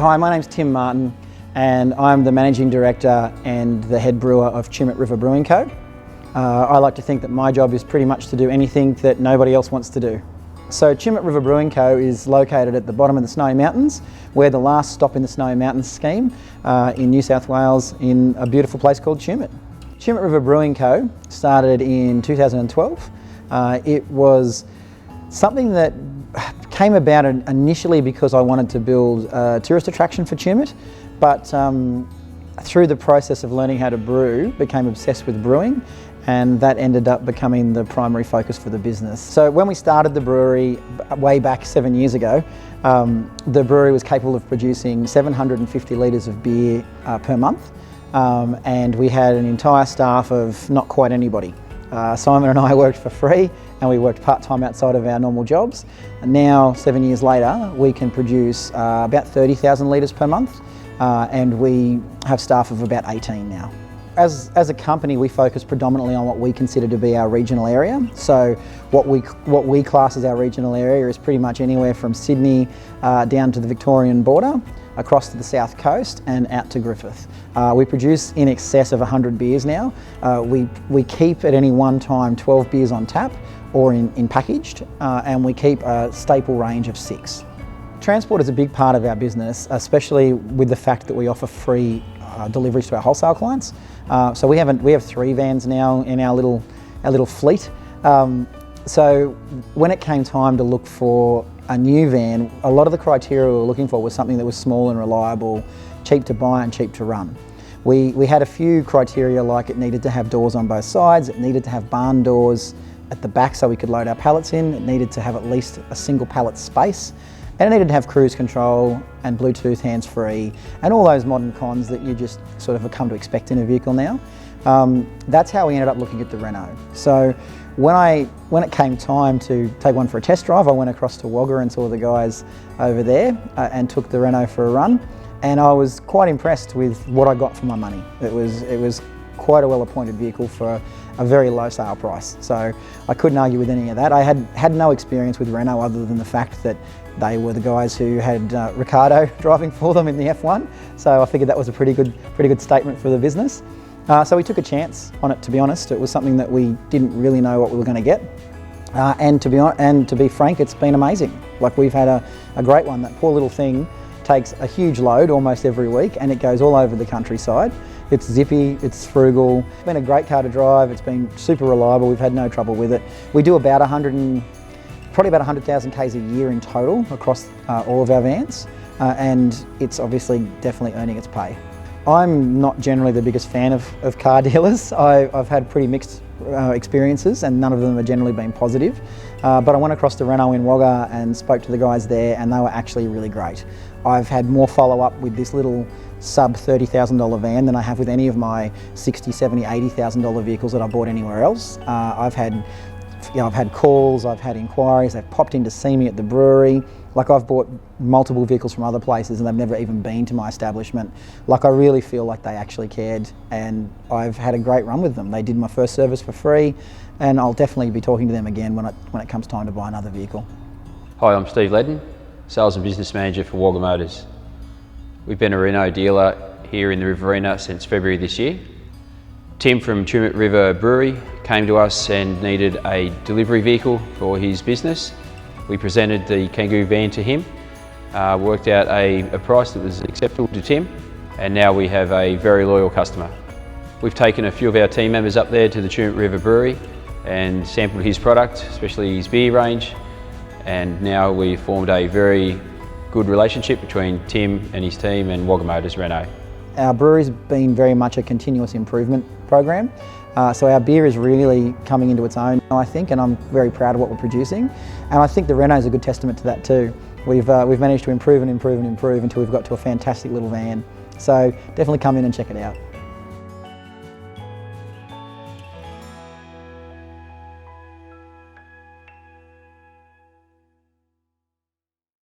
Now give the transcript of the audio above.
Hi, my name's Tim Martin and I'm the Managing Director and the Head Brewer of Tumut River Brewing Co. I like to think that my job is pretty much to do anything that nobody else wants to do. So Tumut River Brewing Co is located at the bottom of the Snowy Mountains. We're the last stop in the Snowy Mountains scheme in New South Wales in a beautiful place called Tumut. Tumut River Brewing Co started in 2012. It was something that came about initially because I wanted to build a tourist attraction for Tumut, but through the process of learning how to brew, became obsessed with brewing, and that ended up becoming the primary focus for the business. So when we started the brewery way back 7 years ago, the brewery was capable of producing 750 litres of beer per month, and we had an entire staff of not quite anybody. Simon and I worked for free and we worked part-time outside of our normal jobs. And now, 7 years later, we can produce about 30,000 litres per month, and we have staff of about 18 now. As a company, we focus predominantly on what we consider to be our regional area. So what we class as our regional area is pretty much anywhere from Sydney down to the Victorian border, across to the south coast and out to Griffith. We produce in excess of 100 beers now. We keep at any one time 12 beers on tap or in packaged, and we keep a staple range of 6. Transport is a big part of our business, especially with the fact that we offer free deliveries to our wholesale clients. So we have 3 vans now in our little fleet. So when it came time to look for a new van, a lot of the criteria we were looking for was something that was small and reliable, cheap to buy and cheap to run. We had a few criteria, like it needed to have doors on both sides, it needed to have barn doors at the back so we could load our pallets in, it needed to have at least a single pallet space, and it needed to have cruise control and Bluetooth hands-free and all those modern cons that you just sort of have come to expect in a vehicle now. That's how we ended up looking at the Renault. So when it came time to take one for a test drive, I went across to Wagga and saw the guys over there and took the Renault for a run, and I was quite impressed with what I got for my money. It was quite a well-appointed vehicle for a very low sale price, so I couldn't argue with any of that. I had no experience with Renault other than the fact that they were the guys who had Ricardo driving for them in the F1, so I figured that was a pretty good statement for the business. So we took a chance on it, to be honest. It was something that we didn't really know what we were going to get, and to be frank, it's been amazing. Like, we've had a great one. That poor little thing takes a huge load almost every week, and it goes all over the countryside. It's zippy, it's frugal. It's been a great car to drive. It's been super reliable. We've had no trouble with it. We do about probably about 100,000 Ks a year in total across all of our vans, and it's obviously definitely earning its pay. I'm not generally the biggest fan of car dealers. I've had pretty mixed experiences, and none of them have generally been positive. But I went across to Renault in Wagga and spoke to the guys there, and they were actually really great. I've had more follow-up with this little sub $30,000 van than I have with any of my $60,000, $70,000, $80,000 vehicles that I bought anywhere else. I've had calls, I've had inquiries, they've popped in to see me at the brewery. Like, I've bought multiple vehicles from other places and they've never even been to my establishment. Like, I really feel like they actually cared, and I've had a great run with them. They did my first service for free, and I'll definitely be talking to them again when it comes time to buy another vehicle. Hi, I'm Steve Ledden, Sales and Business Manager for Wagga Motors. We've been a Renault dealer here in the Riverina since February this year. Tim from Tumut River Brewery came to us and needed a delivery vehicle for his business. We presented the Kangoo van to him, worked out a price that was acceptable to Tim, and now we have a very loyal customer. We've taken a few of our team members up there to the Tumut River Brewery and sampled his product, especially his beer range, and now we've formed a very good relationship between Tim and his team and Wagga Motors Renault. Our brewery's been very much a continuous improvement program. So our beer is really coming into its own, I think, and I'm very proud of what we're producing. And I think the Renault is a good testament to that too. We've managed to improve and improve and improve until we've got to a fantastic little van. So definitely come in and check it out.